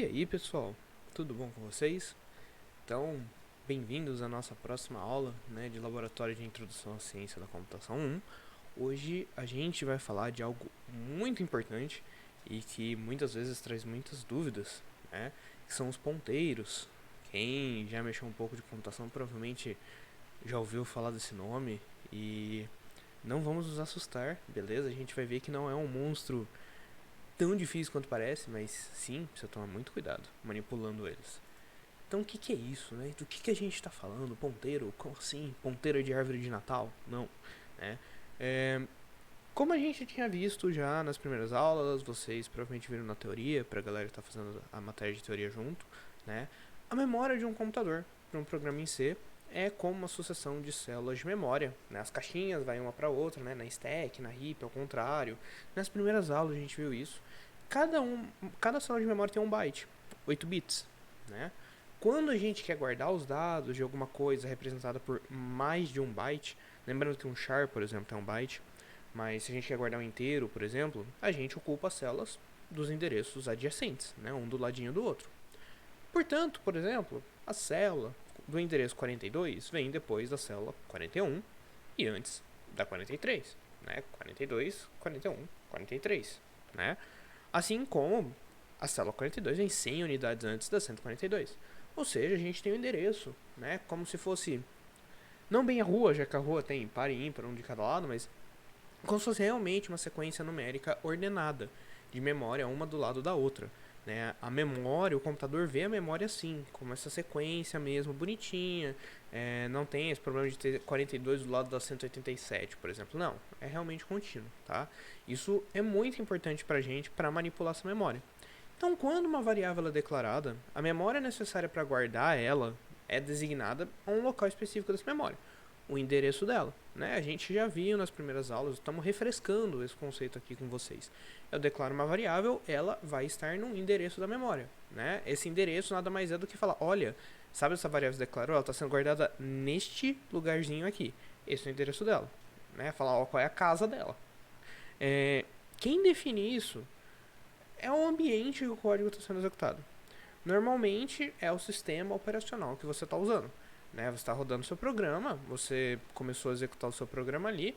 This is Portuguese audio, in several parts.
E aí, pessoal, tudo bom com vocês? Então, bem-vindos à nossa próxima aula, de Laboratório de Introdução à Ciência da Computação 1. Hoje a gente vai falar de algo muito importante e que muitas vezes traz muitas dúvidas, que são os ponteiros. Quem já mexeu um pouco de computação provavelmente já ouviu falar desse nome e não vamos nos assustar, beleza? A gente vai ver que não é um monstro tão difícil quanto parece, mas sim, precisa tomar muito cuidado manipulando eles. Então o que é isso, né? Do que a gente está falando? Ponteiro? Como assim? Ponteiro de árvore de Natal? Não, né? Como a gente tinha visto já nas primeiras aulas, vocês provavelmente viram na teoria, pra galera que está fazendo a matéria de teoria junto, né? A memória de um computador, para um programa em C, é como uma sucessão de células de memória, né? As caixinhas vai uma para outra, né? Na stack, na heap, ao contrário. Nas primeiras aulas a gente viu isso. Cada célula de memória tem 1 byte, 8 bits, né? Quando a gente quer guardar os dados de alguma coisa representada por mais de 1 byte, lembrando que um char, por exemplo, tem 1 byte, mas se a gente quer guardar um inteiro, por exemplo, a gente ocupa as células dos endereços adjacentes, né? Um do ladinho do outro. Portanto, por exemplo, a célula do endereço 42 vem depois da célula 41 e antes da 43, né? 42, 41, 43, né? Assim como a célula 42 vem 100 unidades antes da 142. Ou seja, a gente tem um endereço, né? Como se fosse, não bem a rua, já que a rua tem par e ímpar, um de cada lado, mas como se fosse realmente uma sequência numérica ordenada, de memória uma do lado da outra. Né? A memória, o computador vê a memória assim, como essa sequência mesmo, bonitinha. Não tem esse problema de ter 42 do lado da 187, por exemplo. Não, é realmente contínuo, tá? Isso é muito importante pra gente para manipular essa memória. Então, quando uma variável é declarada, a memória necessária para guardar ela é designada a um local específico dessa memória, o endereço dela. Né? A gente já viu nas primeiras aulas, estamos refrescando esse conceito aqui com vocês. Eu declaro uma variável, ela vai estar no endereço da memória. Né? Esse endereço nada mais é do que falar, olha, sabe essa variável que você declarou? Ela está sendo guardada neste lugarzinho aqui. Esse é o endereço dela. Né? Falar ó, qual é a casa dela. Quem define isso é o ambiente que o código está sendo executado. Normalmente é o sistema operacional que você está usando. Né? Você está rodando o seu programa, você começou a executar o seu programa ali,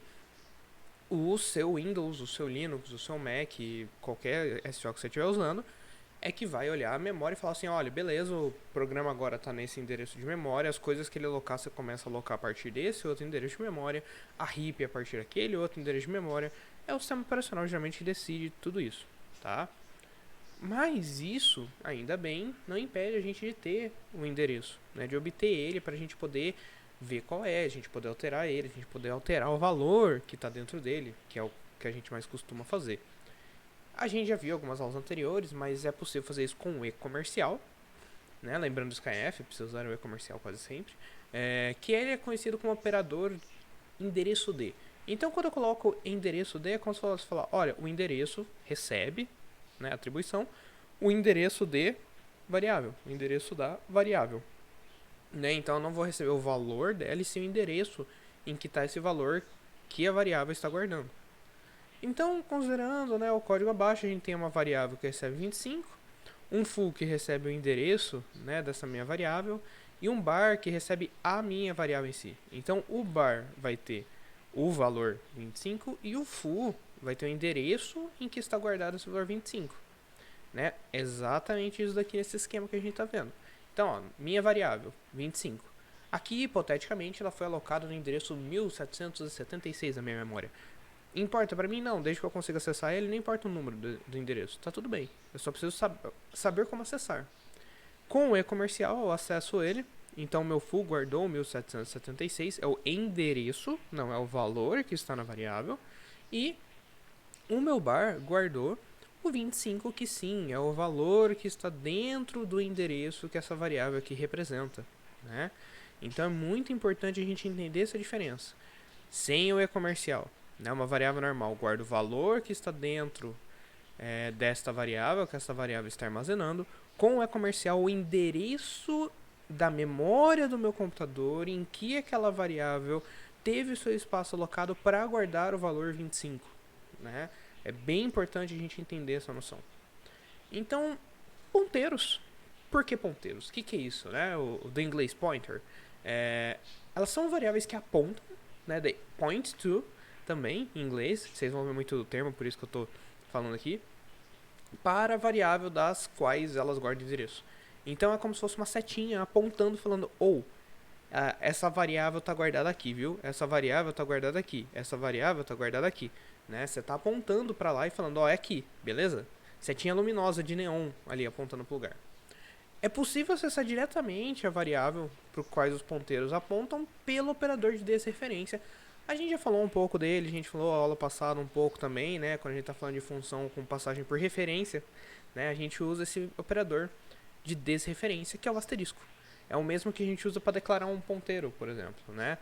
o seu Windows, o seu Linux, o seu Mac, qualquer SO que você estiver usando, é que vai olhar a memória e falar assim, olha, beleza, o programa agora está nesse endereço de memória, as coisas que ele alocar, você começa a alocar a partir desse outro endereço de memória, a heap a partir daquele outro endereço de memória. É o sistema operacional geralmente que decide tudo isso, tá? Mas isso, ainda bem, não impede a gente de ter o endereço, né, de obter ele para a gente poder ver qual é, a gente poder alterar ele, a gente poder alterar o valor que está dentro dele, que é o que a gente mais costuma fazer. A gente já viu algumas aulas anteriores, mas é possível fazer isso com o e-comercial, né, lembrando do SkyF, precisa usar o e-comercial quase sempre, que ele é conhecido como operador endereço D. Então, quando eu coloco endereço D, é como se eu fosse falar, olha, o endereço recebe, né, atribuição, o endereço de variável, o endereço da variável. Né? Então eu não vou receber o valor dela, e sim o endereço em que está esse valor que a variável está guardando. Então, considerando, né, o código abaixo, a gente tem uma variável que recebe 25, um foo que recebe o endereço, né, dessa minha variável, e um bar que recebe a minha variável em si. Então o bar vai ter o valor 25 e o foo vai ter o endereço em que está guardado esse valor 25. Né? Exatamente isso daqui nesse esquema que a gente está vendo. Então, ó, minha variável, 25. Aqui, hipoteticamente, ela foi alocada no endereço 1776 da minha memória. Importa para mim? Não, desde que eu consiga acessar ele, não importa o número do endereço. Tá tudo bem. Eu só preciso saber como acessar. Com o e-comercial, eu acesso ele. Então, meu full guardou 1776, é o endereço, não é o valor que está na variável. E o meu bar guardou o 25, que sim, é o valor que está dentro do endereço que essa variável aqui representa. Né? Então, é muito importante a gente entender essa diferença. Sem o e-comercial, né, uma variável normal guarda o valor que está dentro desta variável, que essa variável está armazenando. Com o e-comercial, o endereço da memória do meu computador em que aquela variável teve o seu espaço alocado para guardar o valor 25. Né? É bem importante a gente entender essa noção. Então, ponteiros. Por que ponteiros? O que é isso, né? O do inglês pointer. Elas são variáveis que apontam, né? They point to, também, em inglês. Vocês vão ver muito o termo, por isso que eu estou falando aqui. Para a variável das quais elas guardam endereço. Então é como se fosse uma setinha apontando, falando, essa variável está guardada aqui, viu? Essa variável está guardada aqui. Essa variável está guardada aqui. Né? Você está apontando para lá e falando, é aqui, beleza? Setinha luminosa de neon ali apontando para o lugar. É possível acessar diretamente a variável para quais os ponteiros apontam pelo operador de desreferência. A gente já falou um pouco dele, a gente falou a aula passada um pouco também, né? Quando a gente está falando de função com passagem por referência, né? A gente usa esse operador de desreferência, que é o asterisco. É o mesmo que a gente usa para declarar um ponteiro, por exemplo, né?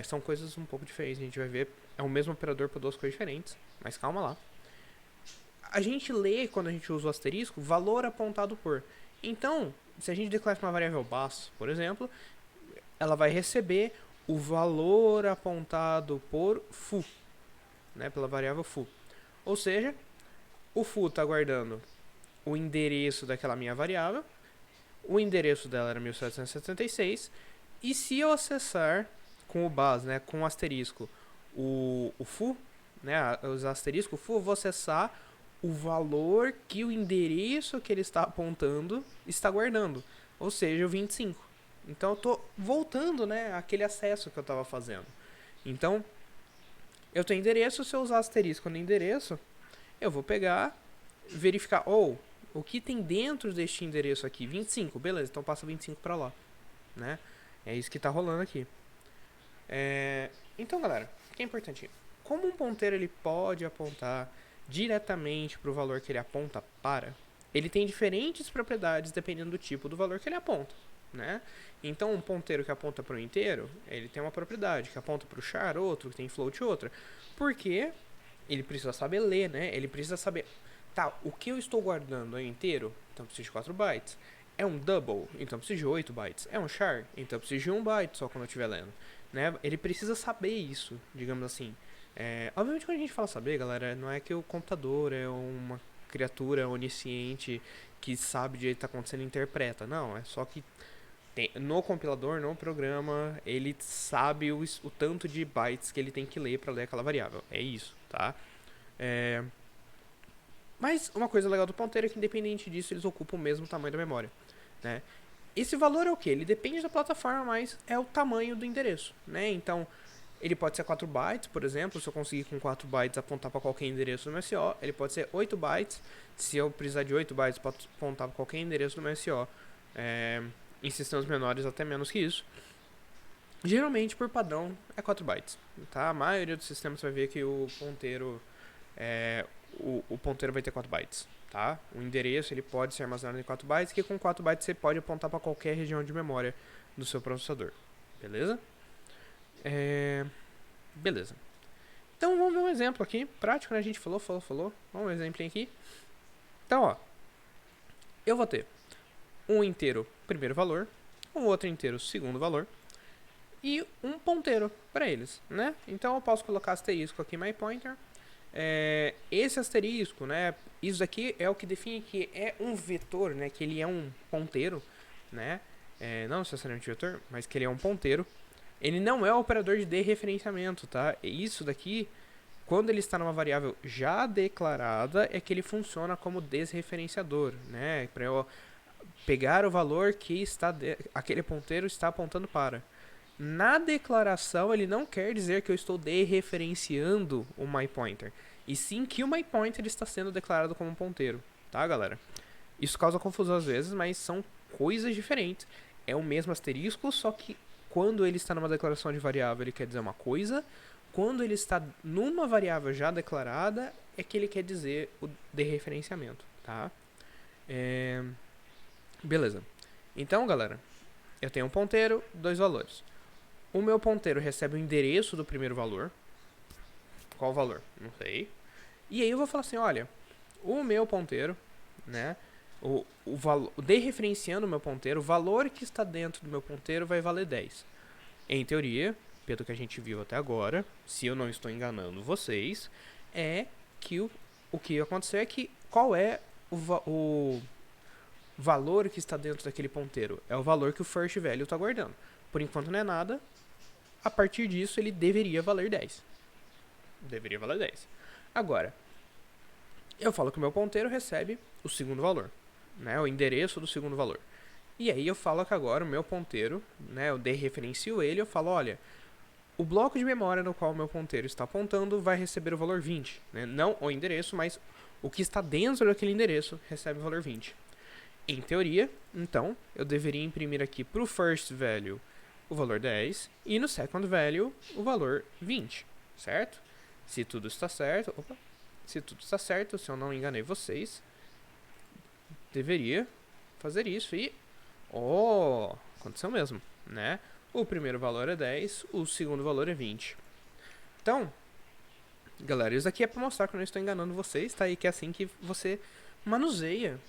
São coisas um pouco diferentes, a gente vai ver. É o mesmo operador para duas coisas diferentes, mas calma lá. A gente lê, quando a gente usa o asterisco, valor apontado por. Então, se a gente declara uma variável bus, por exemplo, ela vai receber o valor apontado por foo, né, pela variável foo. Ou seja, o foo está guardando o endereço daquela minha variável, o endereço dela era 1776, e se eu acessar com o bus, né, com o asterisco, o foo, né, os asterisco foo, eu vou acessar o valor que o endereço que ele está apontando está guardando, ou seja, o 25. Então eu estou voltando, né, àquele acesso que eu estava fazendo. Então, eu tenho endereço, se eu usar asterisco no endereço, eu vou pegar, verificar, o que tem dentro deste endereço aqui? 25, beleza, então passa 25 para lá, né? É isso que está rolando aqui. Então, galera, o que é importante? Como um ponteiro ele pode apontar diretamente para o valor que ele aponta para, ele tem diferentes propriedades dependendo do tipo do valor que ele aponta, né? Então, um ponteiro que aponta para o inteiro, ele tem uma propriedade, que aponta para o char, outro, que tem float, outra. Porque ele precisa saber ler, né? Ele precisa saber, o que eu estou guardando é inteiro? Então, preciso de 4 bytes. É um double? Então, preciso de 8 bytes. É um char? Então, preciso de 1 byte só quando eu estiver lendo, né? Ele precisa saber isso, digamos assim. Obviamente, quando a gente fala saber, galera, não é que o computador é uma criatura onisciente que sabe de o que está acontecendo e interpreta. Não, é só que no compilador, no programa, ele sabe o tanto de bytes que ele tem que ler para ler aquela variável. É isso, tá? Mas uma coisa legal do ponteiro é que, independente disso, eles ocupam o mesmo tamanho da memória, né? Esse valor é o que? Ele depende da plataforma, mas é o tamanho do endereço, né? Então, ele pode ser 4 bytes, por exemplo, se eu conseguir com 4 bytes apontar para qualquer endereço no MSO. Ele pode ser 8 bytes, se eu precisar de 8 bytes para apontar para qualquer endereço no MSO. Em sistemas menores, até menos que isso. Geralmente, por padrão, é 4 bytes. Tá? A maioria dos sistemas vai ver que o ponteiro, o ponteiro vai ter 4 bytes. Tá? O endereço ele pode ser armazenado em 4 bytes, que com 4 bytes você pode apontar para qualquer região de memória do seu processador. Beleza? Beleza. Então vamos ver um exemplo aqui, prático, né? A gente falou. Vamos ver um exemplo aqui. Então, eu vou ter um inteiro primeiro valor, um outro inteiro segundo valor e um ponteiro para eles, né? Então eu posso colocar asterisco aqui myPointer. Esse asterisco, né? Isso aqui é o que define que é um vetor, né? Que ele é um ponteiro, né? Não necessariamente vetor, mas que ele é um ponteiro. Ele não é o operador de dereferenciamento, tá? Isso daqui, quando ele está numa variável já declarada, é que ele funciona como desreferenciador, né? Para eu pegar o valor que aquele ponteiro está apontando para. Na declaração, ele não quer dizer que eu estou dereferenciando o myPointer, e sim que o myPointer está sendo declarado como um ponteiro, tá, galera? Isso causa confusão às vezes, mas são coisas diferentes. É o mesmo asterisco, só que quando ele está numa declaração de variável, ele quer dizer uma coisa. Quando ele está numa variável já declarada, é que ele quer dizer o dereferenciamento, tá? Beleza. Então, galera, eu tenho um ponteiro, 2 valores. O meu ponteiro recebe o endereço do primeiro valor. Qual valor? Não sei. E aí eu vou falar assim, olha, o meu ponteiro, né? Dereferenciando o meu ponteiro, o valor que está dentro do meu ponteiro vai valer 10. Em teoria, pelo que a gente viu até agora, se eu não estou enganando vocês, é que o que aconteceu é que qual é o valor que está dentro daquele ponteiro? É o valor que o first value está guardando. Por enquanto não é nada. A partir disso, ele deveria valer 10. Deveria valer 10. Agora, eu falo que o meu ponteiro recebe o segundo valor, né? O endereço do segundo valor. E aí eu falo que agora o meu ponteiro, né? Eu dereferencio ele, eu falo, olha, o bloco de memória no qual o meu ponteiro está apontando vai receber o valor 20, né? Não o endereço, mas o que está dentro daquele endereço recebe o valor 20. Em teoria, então, eu deveria imprimir aqui para o first value o valor 10 e no second value o valor 20, certo? Se tudo está certo, se eu não enganei vocês, deveria fazer isso e aconteceu mesmo, né? O primeiro valor é 10, o segundo valor é 20. Então, galera, isso aqui é para mostrar que eu não estou enganando vocês, tá? E que é assim que você manuseia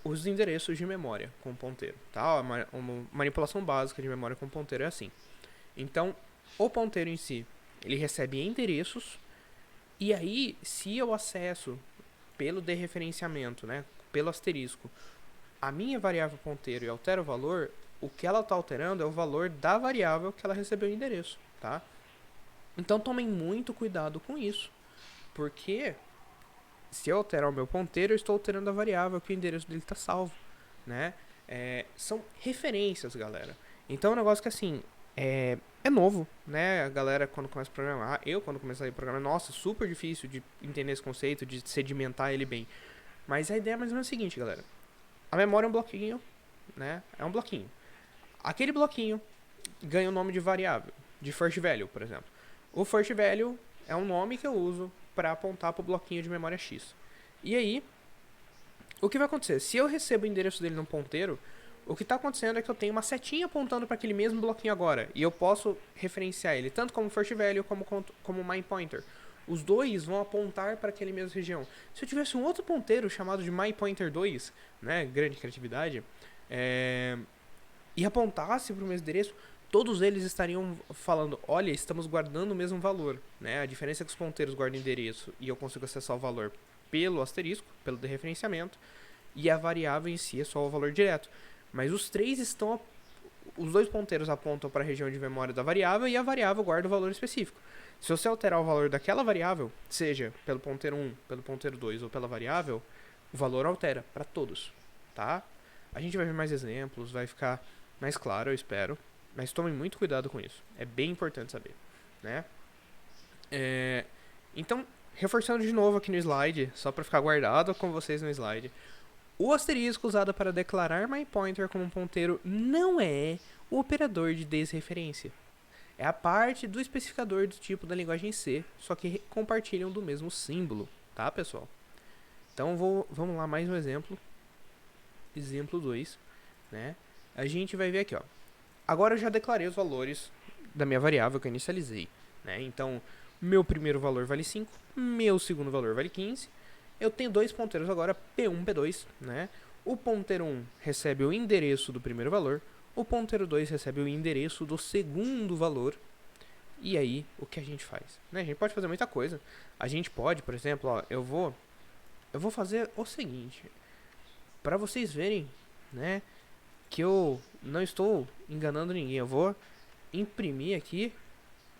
os endereços de memória com ponteiro, tá? Uma manipulação básica de memória com ponteiro é assim. Então, o ponteiro em si, ele recebe endereços, e aí, se eu acesso pelo dereferenciamento, né, pelo asterisco, a minha variável ponteiro e altero o valor, o que ela está alterando é o valor da variável que ela recebeu o endereço, tá? Então, tomem muito cuidado com isso, porque se eu alterar o meu ponteiro, eu estou alterando a variável que o endereço dele está salvo, né? São referências, galera. Então é um negócio que, assim, é novo, né? A galera, quando começa a programar, eu, quando comecei a programar, nossa, super difícil de entender esse conceito, de sedimentar ele bem. Mas a ideia é mais ou menos a seguinte, galera. A memória é um bloquinho, né? É um bloquinho. Aquele bloquinho ganha o nome de variável, de first value, por exemplo. O first value é um nome que eu uso para apontar para o bloquinho de memória X. E aí, o que vai acontecer? Se eu recebo o endereço dele num ponteiro, o que está acontecendo é que eu tenho uma setinha apontando para aquele mesmo bloquinho agora. E eu posso referenciar ele tanto como first value como my pointer. Os dois vão apontar para aquele mesmo região. Se eu tivesse um outro ponteiro chamado de my pointer 2, né, grande criatividade, e apontasse para o mesmo endereço, todos eles estariam falando, olha, estamos guardando o mesmo valor, né? A diferença é que os ponteiros guardam endereço e eu consigo acessar o valor pelo asterisco, pelo dereferenciamento, e a variável em si é só o valor direto. Mas os dois ponteiros apontam para a região de memória da variável e a variável guarda o valor específico. Se você alterar o valor daquela variável, seja pelo ponteiro 1, pelo ponteiro 2 ou pela variável, o valor altera para todos, tá? A gente vai ver mais exemplos, vai ficar mais claro, eu espero. Mas tomem muito cuidado com isso. É bem importante saber, né? Então, reforçando de novo aqui no slide, só para ficar guardado com vocês no slide. O asterisco usado para declarar myPointer como um ponteiro não é o operador de desreferência. É a parte do especificador do tipo da linguagem C, só que compartilham do mesmo símbolo, tá, pessoal? Então, vamos lá, mais um exemplo. Exemplo 2, né? A gente vai ver aqui, ó. Agora eu já declarei os valores da minha variável que eu inicializei, né? Então, meu primeiro valor vale 5, meu segundo valor vale 15. Eu tenho dois ponteiros agora, P1 e P2, né? O ponteiro 1 recebe o endereço do primeiro valor, o ponteiro 2 recebe o endereço do segundo valor. E aí, o que a gente faz? Né? A gente pode fazer muita coisa. A gente pode, por exemplo, ó, eu vou fazer o seguinte, para vocês verem, né, que eu não estou enganando ninguém. Eu vou imprimir aqui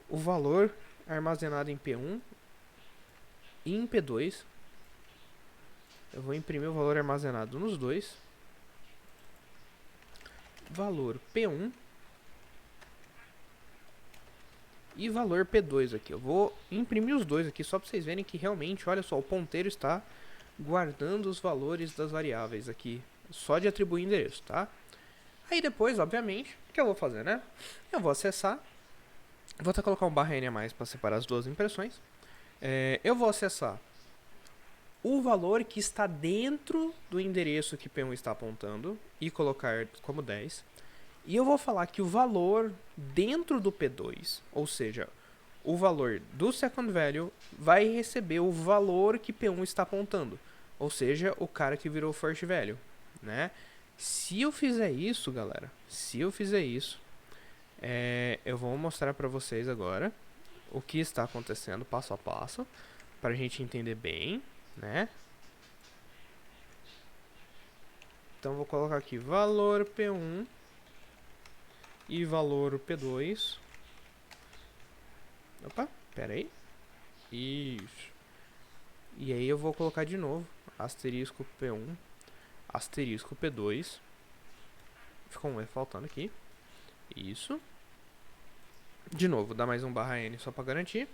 o valor armazenado em P1 e em P2. Eu vou imprimir o valor armazenado nos dois. Valor P1 e valor P2 aqui. Eu vou imprimir os dois aqui só para vocês verem que realmente, olha só, o ponteiro está guardando os valores das variáveis aqui, só de atribuir endereço, tá? Aí depois, obviamente, o que eu vou fazer, né? Eu vou acessar, vou até colocar um barra N a mais para separar as duas impressões. Eu vou acessar o valor que está dentro do endereço que P1 está apontando e colocar como 10. E eu vou falar que o valor dentro do P2, ou seja, o valor do second value, vai receber o valor que P1 está apontando. Ou seja, o cara que virou first value, né? Se eu fizer isso, galera, eu vou mostrar para vocês agora o que está acontecendo passo a passo, para a gente entender bem, né? Então, vou colocar aqui valor P1 e valor P2. Opa, pera aí. Isso. E aí eu vou colocar de novo asterisco P1, asterisco P2. Ficou um E faltando aqui. Isso. De novo, dá mais um barra N só para garantir.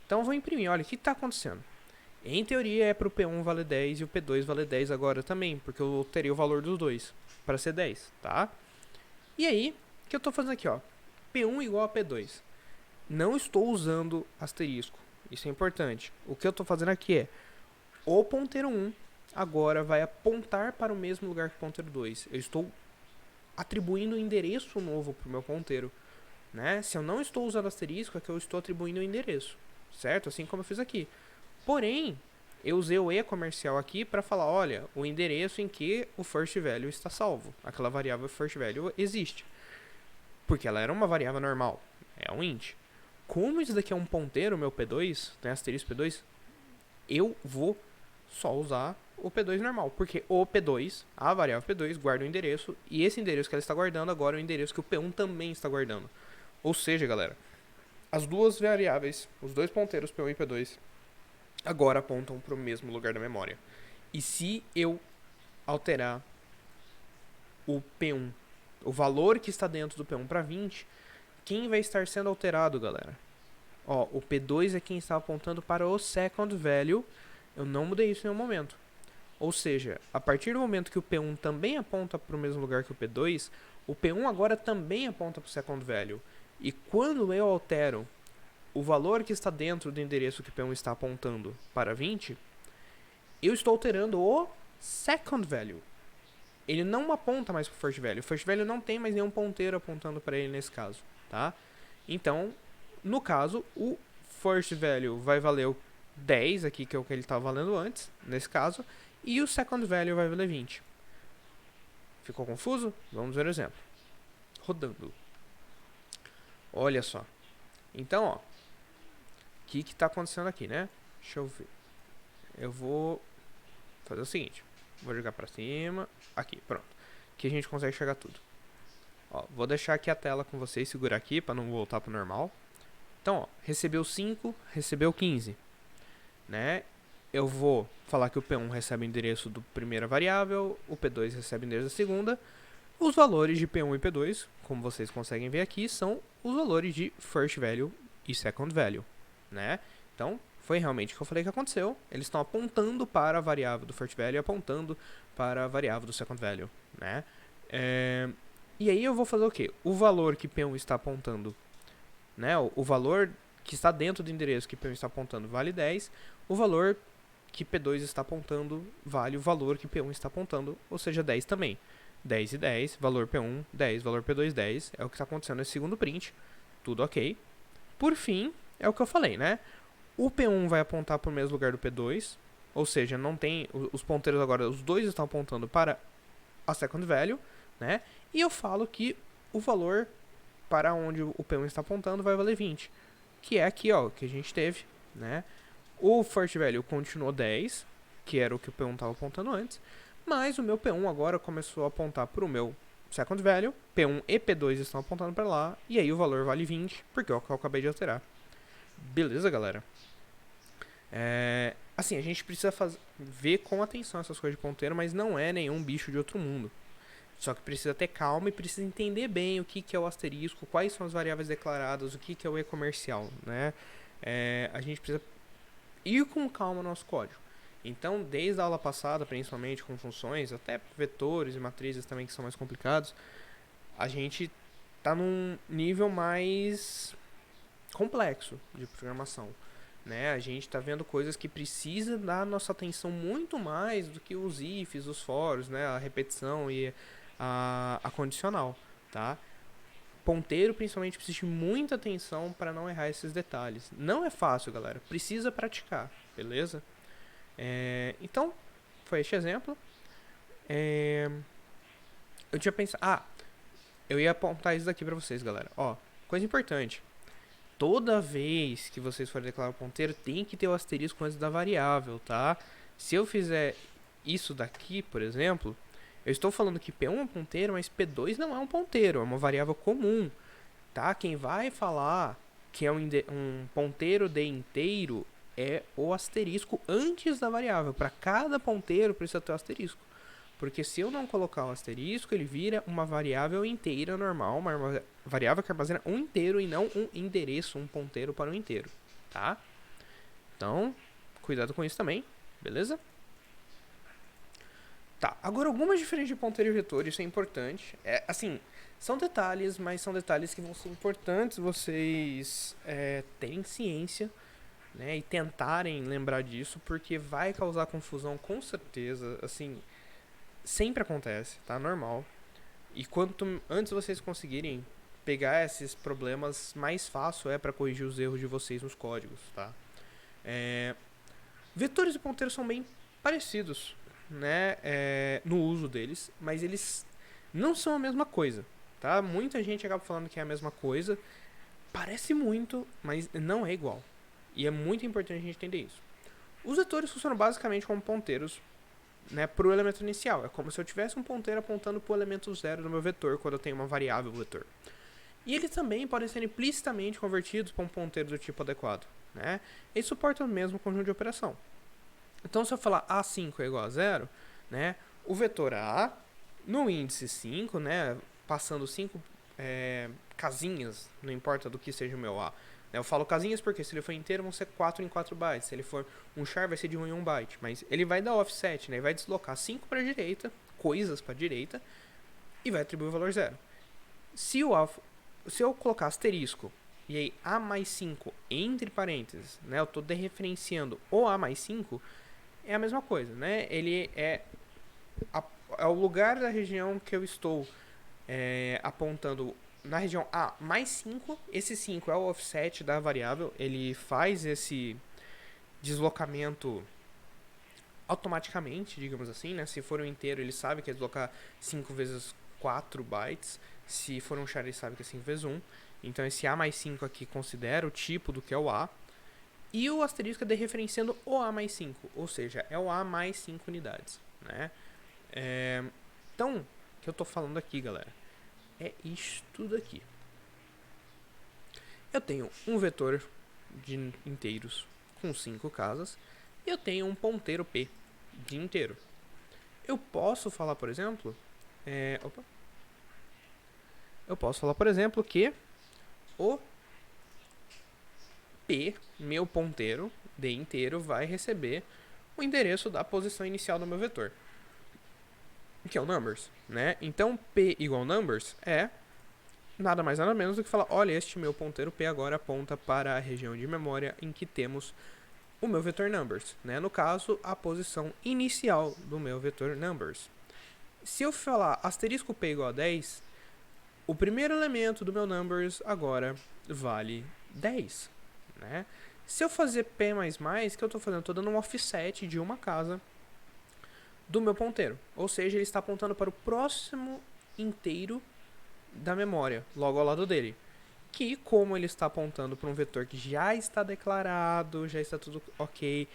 Então eu vou imprimir. Olha, o que está acontecendo? Em teoria é para o P1 valer 10 e o P2 valer 10 agora também, porque eu teria o valor dos dois para ser 10, tá? E aí, o que eu estou fazendo aqui, ó? P1 igual a P2. Não estou usando asterisco. Isso é importante. O que eu estou fazendo aqui é o ponteiro 1 agora vai apontar para o mesmo lugar que o ponteiro 2. Eu estou atribuindo um endereço novo para o meu ponteiro, né? Se eu não estou usando asterisco, é que eu estou atribuindo um endereço, certo? Assim como eu fiz aqui. Porém, eu usei o E comercial aqui para falar, olha, o endereço em que o first value está salvo. Aquela variável first value existe. Porque ela era uma variável normal. É um int. Como isso daqui é um ponteiro, meu P2, tem asterisco P2, eu vou só usar o P2 normal. Porque o P2, a variável P2, guarda o endereço. E esse endereço que ela está guardando agora é o endereço que o P1 também está guardando. Ou seja, galera, as duas variáveis, os dois ponteiros P1 e P2, agora apontam para o mesmo lugar da memória. E se eu alterar o P1, o valor que está dentro do P1 para 20, quem vai estar sendo alterado, galera? Ó, o P2 é quem está apontando para o second value. Eu não mudei isso em nenhum momento. Ou seja, a partir do momento que o P1 também aponta para o mesmo lugar que o P2, o P1 agora também aponta para o second value. E quando eu altero o valor que está dentro do endereço que o P1 está apontando para 20, eu estou alterando o second value. Ele não aponta mais para o first value. O first value não tem mais nenhum ponteiro apontando para ele nesse caso, tá? Então, no caso, o first value vai valer o 10 aqui, que é o que ele estava valendo antes, nesse caso, e o second value vai valer 20. Ficou confuso? Vamos ver o exemplo. Rodando. Olha só. Então, ó, o que está acontecendo aqui, né? Deixa eu ver. Eu vou fazer o seguinte. Vou jogar pra cima. Aqui, pronto. Aqui a gente consegue enxergar tudo. Ó, vou deixar aqui a tela com vocês, segurar aqui para não voltar pro normal. Então, ó, recebeu 5, recebeu 15, né? Eu vou falar que o P1 recebe o endereço do primeira variável, o P2 recebe o endereço da segunda. Os valores de P1 e P2, como vocês conseguem ver aqui, são os valores de first value e second value, né? Então, foi realmente o que eu falei que aconteceu. Eles estão apontando para a variável do first value e apontando para a variável do second value, né? E aí eu vou fazer o quê? O valor que P1 está apontando, né? O valor que está dentro do endereço que P1 está apontando vale 10. O valor que P2 está apontando vale o valor que P1 está apontando, ou seja, 10 também. 10 e 10, valor P1, 10, valor P2, 10. É o que está acontecendo nesse segundo print. Tudo ok. Por fim, é o que eu falei, né? O P1 vai apontar para o mesmo lugar do P2, ou seja, não tem os ponteiros agora, os dois estão apontando para a second value, né? E eu falo que o valor para onde o P1 está apontando vai valer 20, que é aqui, ó, que a gente teve, né? O first value continuou 10, que era o que o P1 estava apontando antes, mas o meu P1 agora começou a apontar para o meu second value, P1 e P2 estão apontando para lá, e aí o valor vale 20, porque é o que eu acabei de alterar. Beleza, galera? Assim, a gente precisa ver com atenção essas coisas de ponteiro, mas não é nenhum bicho de outro mundo. Só que precisa ter calma e precisa entender bem o que é o asterisco, quais são as variáveis declaradas, o que é o E comercial, né? A gente precisa ir com calma no nosso código. Então, desde a aula passada, principalmente com funções, até vetores e matrizes também que são mais complicados, a gente está num nível mais complexo de programação, né? A gente está vendo coisas que precisa dar nossa atenção muito mais do que os ifs, os fors, né? A repetição e a condicional, tá? Ponteiro, principalmente, precisa de muita atenção para não errar esses detalhes. Não é fácil, galera. Precisa praticar, beleza? Então, foi este exemplo. Eu tinha pensado... eu ia apontar isso daqui para vocês, galera. Ó, coisa importante. Toda vez que vocês forem declarar o ponteiro, tem que ter o asterisco antes da variável, tá? Se eu fizer isso daqui, por exemplo, Eu estou falando que P1 é um ponteiro, mas P2 não é um ponteiro, é uma variável comum, tá? Quem vai falar que é um ponteiro de inteiro é o asterisco antes da variável. Para cada ponteiro precisa ter o asterisco. Porque se eu não colocar o asterisco, ele vira uma variável inteira normal, uma variável que armazena um inteiro e não um endereço, um ponteiro para um inteiro, tá? Então, cuidado com isso também, beleza? Tá, agora algumas diferenças de ponteiro e vetor, isso é importante. Assim, são detalhes, mas são detalhes que vão ser importantes vocês terem ciência, né, e tentarem lembrar disso, porque vai causar confusão com certeza, assim, sempre acontece, tá? Normal. E quanto antes vocês conseguirem pegar esses problemas, mais fácil é para corrigir os erros de vocês nos códigos, tá? Vetores e ponteiros são bem parecidos, né, no uso deles, mas eles não são a mesma coisa, tá? Muita gente acaba falando que é a mesma coisa, parece muito, mas não é igual. E é muito importante a gente entender isso. Os vetores funcionam basicamente como ponteiros, né, para o elemento inicial. É como se eu tivesse um ponteiro apontando para o elemento zero do meu vetor quando eu tenho uma variável vetor. E eles também podem ser implicitamente convertidos para um ponteiro do tipo adequado, né? Eles suportam o mesmo conjunto de operação. Então, se eu falar A5 é igual a 0, né, o vetor A, no índice 5, né, passando 5 casinhas, não importa do que seja o meu A. Eu falo casinhas porque se ele for inteiro vão ser 4 em 4 bytes. Se ele for um char vai ser de 1 em 1 byte. Mas ele vai dar offset, né, ele vai deslocar 5 para a direita, coisas para a direita, e vai atribuir o valor 0. Se eu colocar asterisco e aí A mais 5 entre parênteses, né, eu estou dereferenciando o A mais 5, é a mesma coisa, né? Ele é o lugar da região que eu estou apontando na região A mais 5. Esse 5 é o offset da variável. Ele faz esse deslocamento automaticamente, digamos assim, né? Se for um inteiro, ele sabe que é deslocar 5 vezes 4 bytes. Se for um char, ele sabe que é 5 vezes 1. Então esse A mais 5 aqui considera o tipo do que é o A. E o asterisco é dereferenciando o A mais 5, ou seja, é o A mais 5 unidades, né? Então, o que eu estou falando aqui, galera, é isto daqui. Eu tenho um vetor de inteiros com 5 casas e eu tenho um ponteiro P de inteiro. Eu posso falar, por exemplo, que o P, meu ponteiro de inteiro, vai receber o endereço da posição inicial do meu vetor, que é o numbers, né? Então, P igual numbers é nada mais nada menos do que falar, olha, este meu ponteiro P agora aponta para a região de memória em que temos o meu vetor numbers, né? No caso, a posição inicial do meu vetor numbers. Se eu falar asterisco P igual a 10, o primeiro elemento do meu numbers agora vale 10, né? Se eu fazer P++, o que eu estou fazendo? Eu estou dando um offset de uma casa do meu ponteiro. Ou seja, ele está apontando para o próximo inteiro da memória, logo ao lado dele. Que, como ele está apontando para um vetor que já está declarado, já está tudo ok.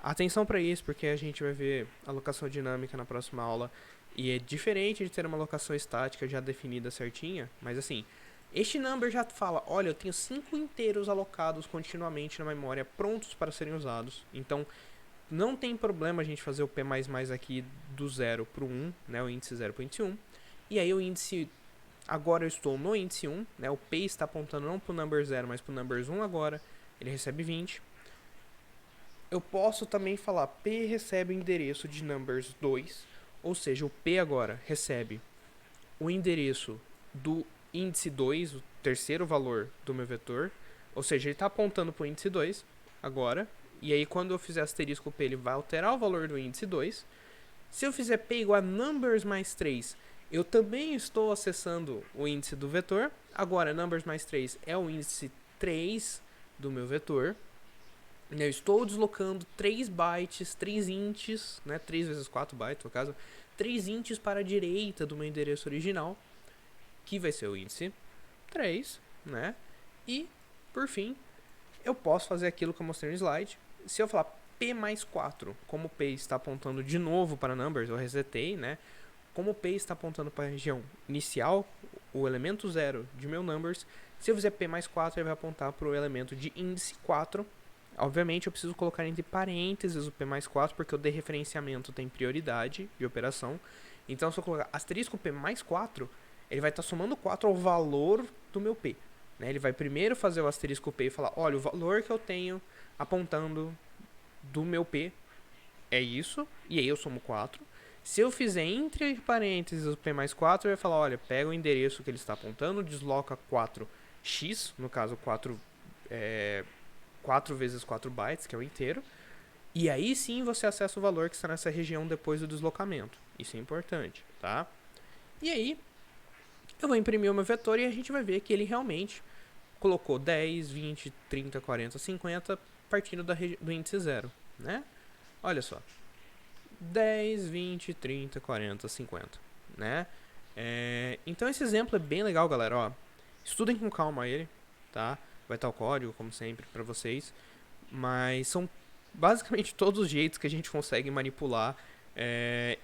Atenção para isso, porque a gente vai ver alocação dinâmica na próxima aula. E é diferente de ter uma alocação estática já definida certinha, mas assim, este number já fala, olha, eu tenho 5 inteiros alocados continuamente na memória, prontos para serem usados. Então, não tem problema a gente fazer o P++ aqui do 0 para o 1, né, o índice 0 para o índice 1. E aí o índice, agora eu estou no índice 1, né, o P está apontando não para o number 0, mas para o number 1 agora, ele recebe 20. Eu posso também falar, P recebe o endereço de numbers 2, ou seja, o P agora recebe o endereço do índice 2, o terceiro valor do meu vetor, ou seja, ele está apontando para o índice 2 agora, e aí quando eu fizer asterisco P, ele vai alterar o valor do índice 2. Se eu fizer P igual a numbers mais 3, eu também estou acessando o índice do vetor. Agora, numbers mais 3 é o índice 3 do meu vetor. Eu estou deslocando 3 bytes, 3 ints, né, 3 vezes 4 bytes no caso, 3 ints para a direita do meu endereço original, que vai ser o índice 3, né? E, por fim, eu posso fazer aquilo que eu mostrei no slide. Se eu falar P mais 4, como o P está apontando de novo para numbers, eu resetei, né? como o P está apontando para a região inicial, o elemento 0 de meu numbers, se eu fizer P mais 4, ele vai apontar para o elemento de índice 4. Obviamente, eu preciso colocar entre parênteses o P mais 4, porque o dereferenciamento tem prioridade de operação. Então, se eu colocar asterisco P mais 4, ele vai estar somando 4 ao valor do meu P. Né? Ele vai primeiro fazer o asterisco P e falar, olha, o valor que eu tenho apontando do meu P é isso, e aí eu somo 4. Se eu fizer entre parênteses o P mais 4, ele vai falar, olha, pega o endereço que ele está apontando, desloca 4x, no caso 4 vezes 4 bytes, que é o inteiro, e aí sim você acessa o valor que está nessa região depois do deslocamento. Isso é importante, tá? E aí, eu vou imprimir o meu vetor e a gente vai ver que ele realmente colocou 10, 20, 30, 40, 50 partindo do índice 0, né? Olha só. 10, 20, 30, 40, 50, né? Então esse exemplo é bem legal, galera, ó. Estudem com calma ele, tá? Vai estar o código, como sempre, para vocês. Mas são basicamente todos os jeitos que a gente consegue manipular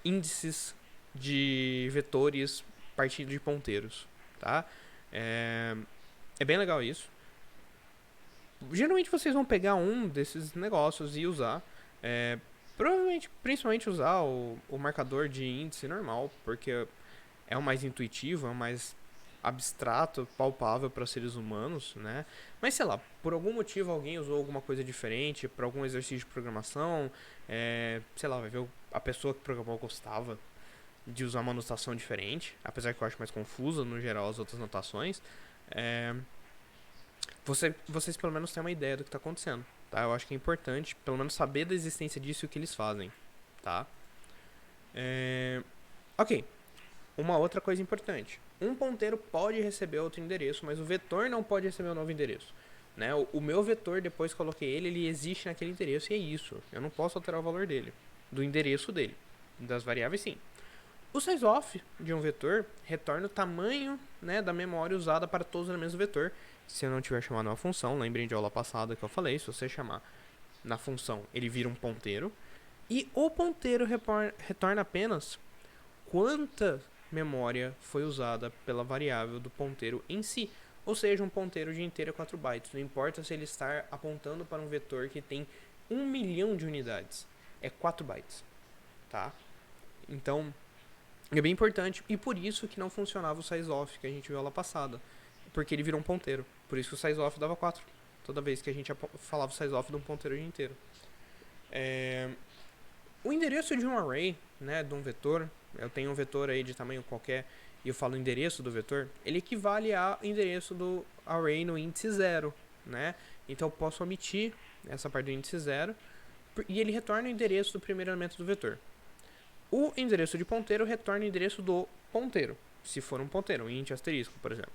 índices de vetores partindo de ponteiros, tá? É bem legal isso. Geralmente vocês vão pegar um desses negócios e usar. Provavelmente, principalmente usar o marcador de índice normal, porque é o mais intuitivo, é o mais abstrato, palpável para seres humanos, né? Mas sei lá, por algum motivo alguém usou alguma coisa diferente, para algum exercício de programação, sei lá, vai ver a pessoa que programou gostava de usar uma notação diferente, apesar que eu acho mais confusa no geral as outras notações. Vocês pelo menos têm uma ideia do que está acontecendo, tá? Eu acho que é importante pelo menos saber da existência disso e o que eles fazem, tá? Ok. Uma outra coisa importante. Um ponteiro pode receber outro endereço, mas o vetor não pode receber um novo endereço. Né? O meu vetor, depois que coloquei ele existe naquele endereço e é isso. Eu não posso alterar o valor dele, do endereço dele. Das variáveis, sim. O sizeof de um vetor retorna o tamanho, né, da memória usada para todos os elementos do vetor. Se eu não tiver chamado uma função, lembrem de aula passada que eu falei, se você chamar na função, ele vira um ponteiro. E o ponteiro retorna apenas quanta memória foi usada pela variável do ponteiro em si. Ou seja, um ponteiro de inteiro é 4 bytes. Não importa se ele está apontando para um vetor que tem 1 milhão de unidades. É 4 bytes. Tá? Então, é bem importante. E por isso que não funcionava o sizeof que a gente viu aula passada. Porque ele virou um ponteiro. Por isso que o sizeof dava 4. Toda vez que a gente falava o sizeof de um ponteiro de inteiro. O endereço de um array, né, de um vetor, eu tenho um vetor aí de tamanho qualquer e eu falo o endereço do vetor, ele equivale ao endereço do array no índice 0, né? Então eu posso omitir essa parte do índice 0 e ele retorna o endereço do primeiro elemento do vetor. O endereço de ponteiro retorna o endereço do ponteiro, se for um ponteiro, um int asterisco, por exemplo.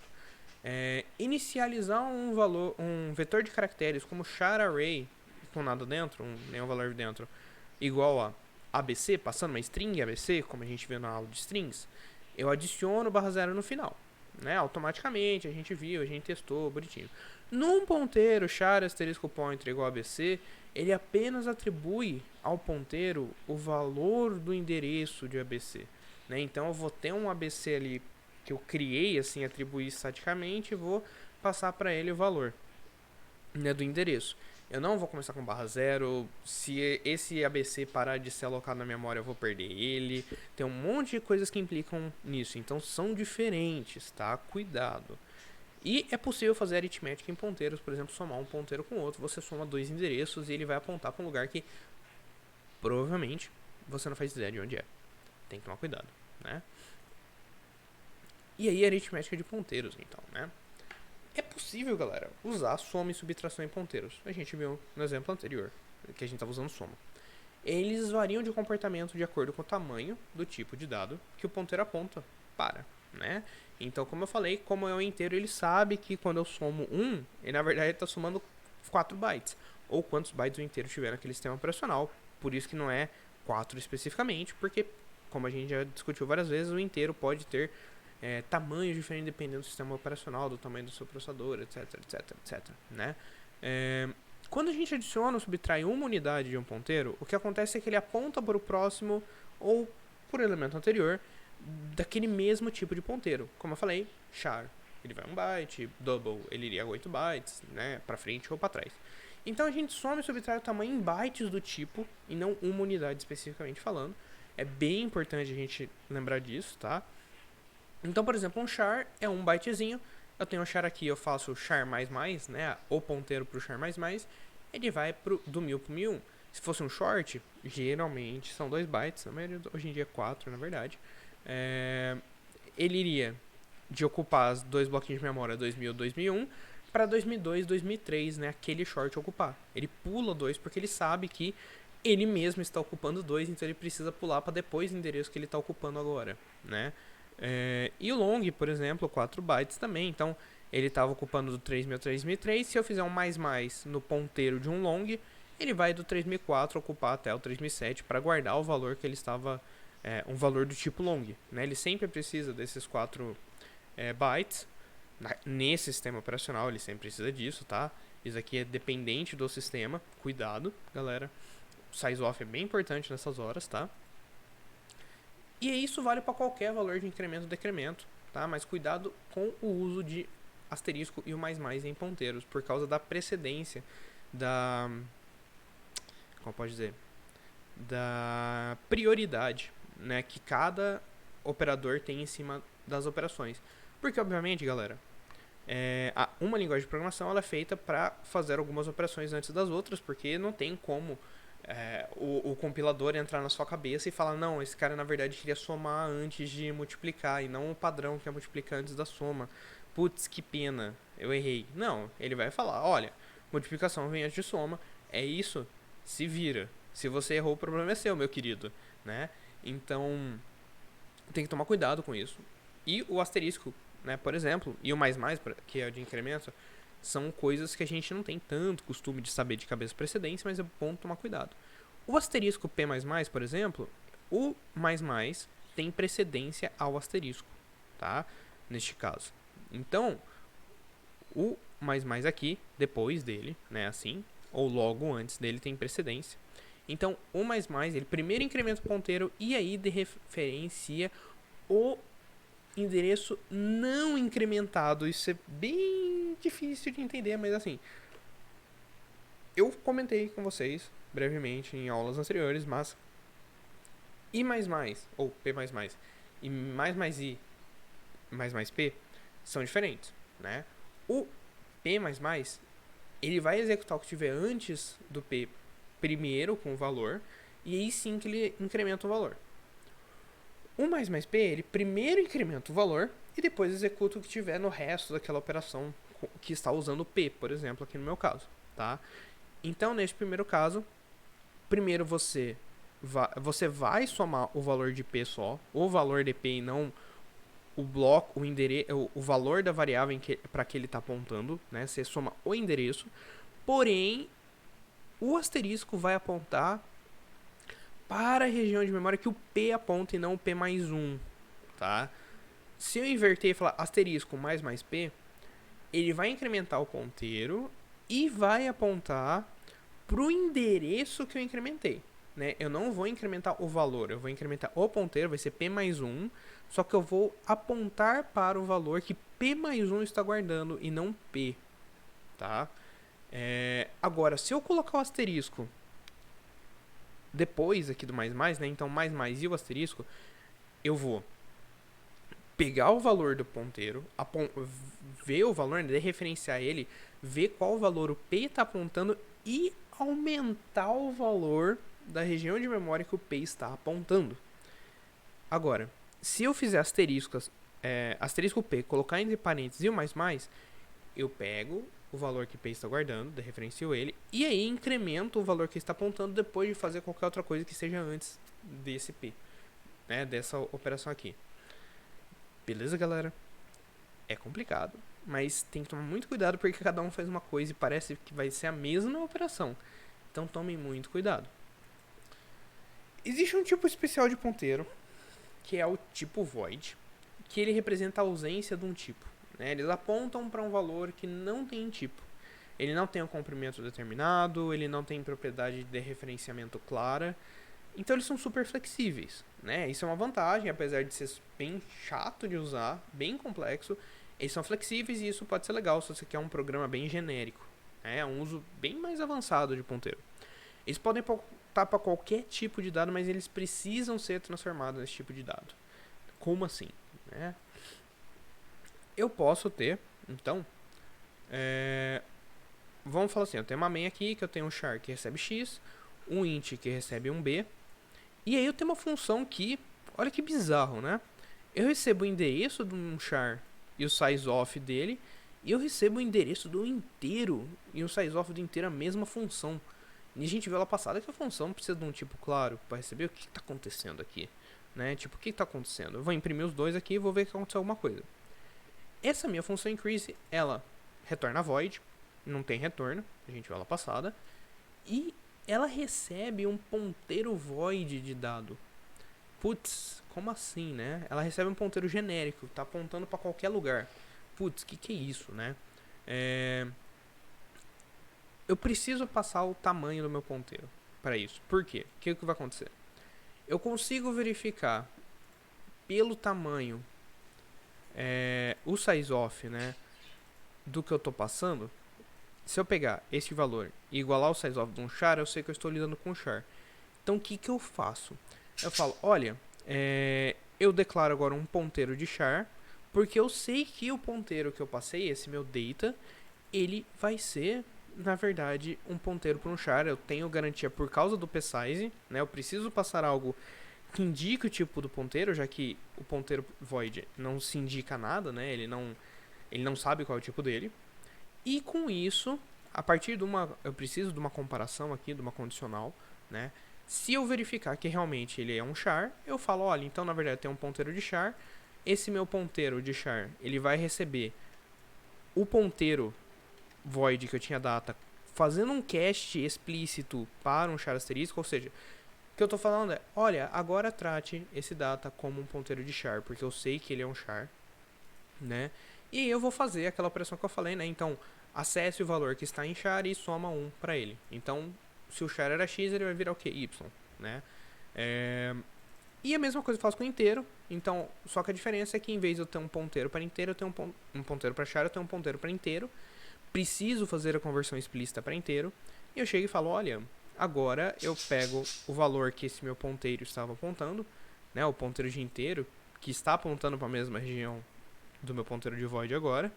Inicializar um vetor de caracteres como char array, com nada dentro, nenhum valor dentro, igual a ABC, passando uma string ABC, como a gente viu na aula de strings, eu adiciono /0 no final, né? Automaticamente, a gente viu, a gente testou, bonitinho. Num ponteiro char asterisco pointer igual a ABC, ele apenas atribui ao ponteiro o valor do endereço de ABC, né? Então eu vou ter um ABC ali que eu criei, assim, atribuir estaticamente e vou passar para ele o valor, né, do endereço. Eu não vou começar com /0. Se esse ABC parar de ser alocado na memória, eu vou perder ele. Tem um monte de coisas que implicam nisso. Então são diferentes, tá? Cuidado. E é possível fazer aritmética em ponteiros. Por exemplo, somar um ponteiro com outro. Você soma 2 endereços e ele vai apontar para um lugar que provavelmente você não faz ideia de onde é. Tem que tomar cuidado, né? E aí aritmética de ponteiros, então, né? É possível, galera, usar soma e subtração em ponteiros. A gente viu no exemplo anterior, que a gente estava usando soma. Eles variam de comportamento de acordo com o tamanho do tipo de dado que o ponteiro aponta para, né? Então, como eu falei, como é um inteiro, ele sabe que quando eu somo 1, ele na verdade está somando 4 bytes. Ou quantos bytes o inteiro tiver naquele sistema operacional. Por isso que não é 4 especificamente, porque, como a gente já discutiu várias vezes, o inteiro pode ter tamanhos diferentes dependendo do sistema operacional, do tamanho do seu processador, etc, etc, etc, né? Quando a gente adiciona ou subtrai uma unidade de um ponteiro, o que acontece é que ele aponta para o próximo ou por elemento anterior, daquele mesmo tipo de ponteiro. Como eu falei, char, ele vai 1 byte, double, ele iria 8 bytes, né, pra frente ou pra trás. Então a gente soma e subtrai o tamanho em bytes do tipo, e não uma unidade especificamente falando. É bem importante a gente lembrar disso, tá? Então, por exemplo, um char é 1 bytezinho. Eu tenho um char aqui, eu faço char mais mais, né, o ponteiro pro char mais mais, ele vai do 1000 pro 1001. Se fosse um short, geralmente são 2 bytes, na maioria, hoje em dia é 4, na verdade. Ele iria de ocupar as 2 bloquinhos de memória 2000 2001 para 2002 2003, né, aquele short ocupar. Ele pula 2 porque ele sabe que ele mesmo está ocupando 2, então ele precisa pular para depois do endereço que ele está ocupando agora, né? E o long, por exemplo, 4 bytes também, então ele estava ocupando do 3000 3003. Se eu fizer um mais mais no ponteiro de um long, ele vai do 3004 ocupar até o 3007 para guardar o valor que ele estava, um valor do tipo long, né? Ele sempre precisa desses 4 bytes. Nesse sistema operacional ele sempre precisa disso, tá? Isso aqui é dependente do sistema, cuidado, galera. O size off é bem importante nessas horas, tá? E isso vale para qualquer valor de incremento ou decremento, tá? Mas cuidado com o uso de asterisco e o mais mais em ponteiros, por causa da precedência da... como pode dizer? Da prioridade, né, que cada operador tem em cima das operações. Porque, obviamente, galera, uma linguagem de programação ela é feita para fazer algumas operações antes das outras, porque não tem como o compilador entrar na sua cabeça e falar, não, esse cara na verdade queria somar antes de multiplicar, e não o padrão que é multiplicar antes da soma. Putz, que pena, eu errei. Não, ele vai falar, olha, multiplicação vem antes de soma, é isso, se vira. Se você errou, o problema é seu, meu querido, né? Então, tem que tomar cuidado com isso. E o asterisco, né, por exemplo, e o mais mais, que é o de incremento, são coisas que a gente não tem tanto costume de saber de cabeça precedência, mas é bom tomar cuidado. O asterisco P++, por exemplo, o mais mais tem precedência ao asterisco, tá? Neste caso. Então, o mais mais aqui, depois dele, né, assim, ou logo antes dele tem precedência. Então, o mais mais, ele primeiro incrementa o ponteiro e aí referencia o endereço não incrementado. Isso é bem difícil de entender, mas assim, eu comentei com vocês brevemente em aulas anteriores, mas I++, ou P++, e I mais P são diferentes, né? O P++, ele vai executar o que tiver antes do P primeiro com o valor, e aí sim que ele incrementa o valor. O mais P, ele primeiro incrementa o valor e depois executa o que tiver no resto daquela operação que está usando o P, por exemplo, aqui no meu caso, tá? Então, nesse primeiro caso, primeiro você vai somar o valor de P só, o valor de P e não o bloco, o valor da variável para que ele está apontando, né? Você soma o endereço, porém, o asterisco vai apontar para a região de memória que o P aponta e não o P mais 1, tá? Se eu inverter e falar asterisco mais P, ele vai incrementar o ponteiro e vai apontar para o endereço que eu incrementei, né? Eu não vou incrementar o valor, eu vou incrementar o ponteiro, vai ser P mais 1, só que eu vou apontar para o valor que P mais 1 está guardando e não P, tá? Agora, se eu colocar o asterisco depois aqui do mais mais, né? Então mais mais e o asterisco, eu vou pegar o valor do ponteiro, ver o valor, né, referenciar ele, ver qual valor o P está apontando e aumentar o valor da região de memória que o P está apontando. Agora, se eu fizer asterisco P, colocar entre parênteses e o mais mais, eu pego o valor que P está guardando, referencio ele, e aí incremento o valor que está apontando depois de fazer qualquer outra coisa que esteja antes desse P, né, dessa operação aqui. Beleza, galera? É complicado, mas tem que tomar muito cuidado porque cada um faz uma coisa e parece que vai ser a mesma operação. Então tomem muito cuidado. Existe um tipo especial de ponteiro, que é o tipo void, que ele representa a ausência de um tipo. Né? Eles apontam para um valor que não tem tipo. Ele não tem um comprimento determinado, ele não tem propriedade de referenciamento clara, Então eles são super flexíveis, né? Isso é uma vantagem, apesar de ser bem chato de usar, bem complexo. Eles são flexíveis e isso pode ser legal se você quer um programa bem genérico. É um uso bem mais avançado de ponteiro. Eles podem estar para qualquer tipo de dado, mas eles precisam ser transformados nesse tipo de dado. Como assim? Né? Eu posso ter, então, vamos falar assim, eu tenho uma main aqui que eu tenho um char que recebe x, um int que recebe um b, e aí eu tenho uma função que, olha que bizarro, né? Eu recebo o endereço de um char e o size off dele, e eu recebo o endereço do inteiro e o size off do inteiro, a mesma função. E a gente viu lá passada que a função precisa de um tipo claro para receber o que está acontecendo aqui, né? Tipo, o que está acontecendo? Eu vou imprimir os dois aqui e vou ver que aconteceu alguma coisa. Essa minha função increase, ela retorna void, não tem retorno, a gente viu lá passada, e ela recebe um ponteiro void de dado. Putz, como assim, né? Ela recebe um ponteiro genérico, tá apontando para qualquer lugar. Putz, que é isso, né? Eu preciso passar o tamanho do meu ponteiro para isso. Por quê? O que vai acontecer? Eu consigo verificar pelo tamanho o size off, né, do que eu tô passando. Se eu pegar esse valor e igualar o size off de um char, eu sei que eu estou lidando com um char. Então o que eu faço? Eu falo, olha, eu declaro agora um ponteiro de char, porque eu sei que o ponteiro que eu passei, esse meu data, ele vai ser, na verdade, um ponteiro para um char. Eu tenho garantia por causa do psize, né? Eu preciso passar algo que indique o tipo do ponteiro, já que o ponteiro void não se indica nada, né? Ele não sabe qual é o tipo dele. E com isso, a partir de eu preciso de uma comparação aqui, de uma condicional, né? Se eu verificar que realmente ele é um char, eu falo, olha, então na verdade tem um ponteiro de char. Esse meu ponteiro de char, ele vai receber o ponteiro void que eu tinha data, fazendo um cast explícito para um char asterisco, ou seja, o que eu estou falando é, olha, agora trate esse data como um ponteiro de char, porque eu sei que ele é um char, né? E eu vou fazer aquela operação que eu falei, né? Então, acesse o valor que está em char e soma 1 para ele. Então, se o char era x, ele vai virar o quê? Y, né? E a mesma coisa eu faço com o inteiro. Então, só que a diferença é que em vez de eu ter um ponteiro para inteiro, eu tenho um ponteiro para char, eu tenho um ponteiro para inteiro. Preciso fazer a conversão explícita para inteiro. E eu chego e falo, olha, agora eu pego o valor que esse meu ponteiro estava apontando, né, o ponteiro de inteiro, que está apontando para a mesma região do meu ponteiro de void agora,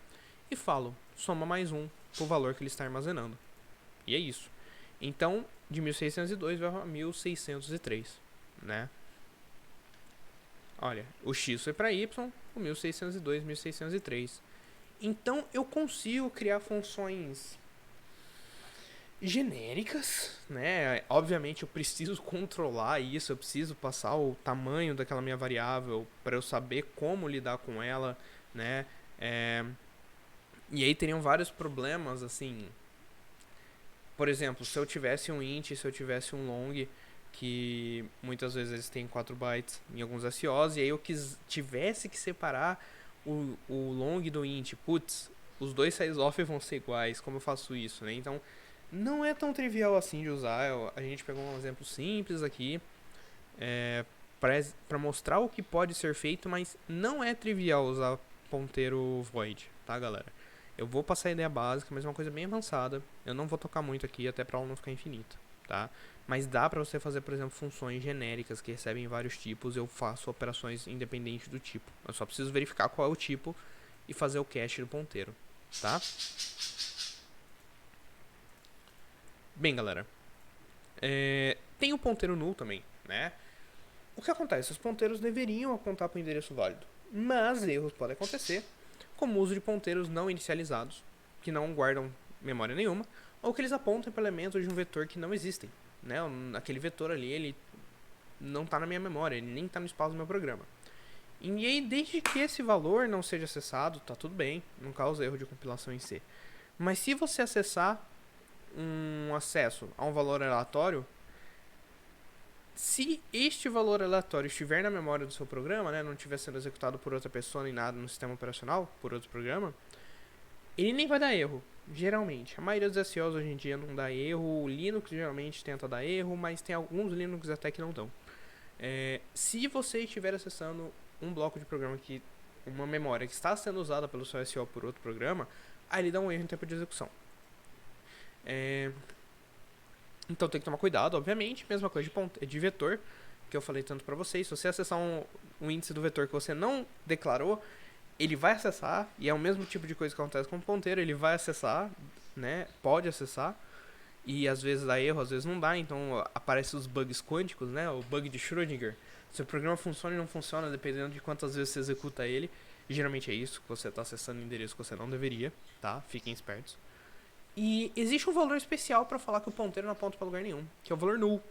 e falo, soma mais 1 para o valor que ele está armazenando. E é isso. Então, de 1602 vai para 1603, né? Olha, o x foi para y, o 1602, 1603. Então, eu consigo criar funções genéricas, né? Obviamente eu preciso controlar isso, eu preciso passar o tamanho daquela minha variável para eu saber como lidar com ela, né? E aí teriam vários problemas, assim. Por exemplo, se eu tivesse um int, se eu tivesse um long, que muitas vezes eles têm 4 bytes em alguns SOs, e aí eu tivesse que separar o long do int, putz, os dois size off vão ser iguais, como eu faço isso, né? Então, não é tão trivial assim de usar. A gente pegou um exemplo simples aqui para mostrar o que pode ser feito, mas não é trivial usar ponteiro void, tá, galera? Eu vou passar a ideia básica, mas é uma coisa bem avançada. Eu não vou tocar muito aqui, até para ela não ficar infinita, tá? Mas dá para você fazer, por exemplo, funções genéricas que recebem vários tipos. Eu faço operações independentes do tipo. Eu só preciso verificar qual é o tipo e fazer o cache do ponteiro, tá? Bem, galera, tem o ponteiro null também, né? O que acontece? Os ponteiros deveriam apontar para o endereço válido, mas erros podem acontecer, como o uso de ponteiros não inicializados, que não guardam memória nenhuma, ou que eles apontam para elementos de um vetor que não existem, né? Aquele vetor ali, ele não está na minha memória, ele nem está no espaço do meu programa. E aí, desde que esse valor não seja acessado, tá tudo bem, não causa erro de compilação em C. Mas se você acessar um acesso a um valor aleatório, se este valor aleatório estiver na memória do seu programa, né, não estiver sendo executado por outra pessoa nem nada no sistema operacional, por outro programa, ele nem vai dar erro, geralmente. A maioria dos SEOs hoje em dia não dá erro, o Linux geralmente tenta dar erro, mas tem alguns Linux até que não dão. Se você estiver acessando um bloco de programa que uma memória que está sendo usada pelo seu SEO por outro programa, aí ele dá um erro em tempo de execução. Então tem que tomar cuidado, obviamente. Mesma coisa de vetor, que eu falei tanto para vocês. Se você acessar um índice do vetor que você não declarou, ele vai acessar, e é o mesmo tipo de coisa que acontece com o ponteiro, ele vai acessar, né? Pode acessar, e às vezes dá erro, às vezes não dá, então aparecem os bugs quânticos, né? O bug de Schrödinger. Se o programa funciona e não funciona, dependendo de quantas vezes você executa ele, e geralmente é isso, que você está acessando um endereço que você não deveria, tá? Fiquem espertos. E existe um valor especial para falar que o ponteiro não aponta para lugar nenhum, que é o valor null,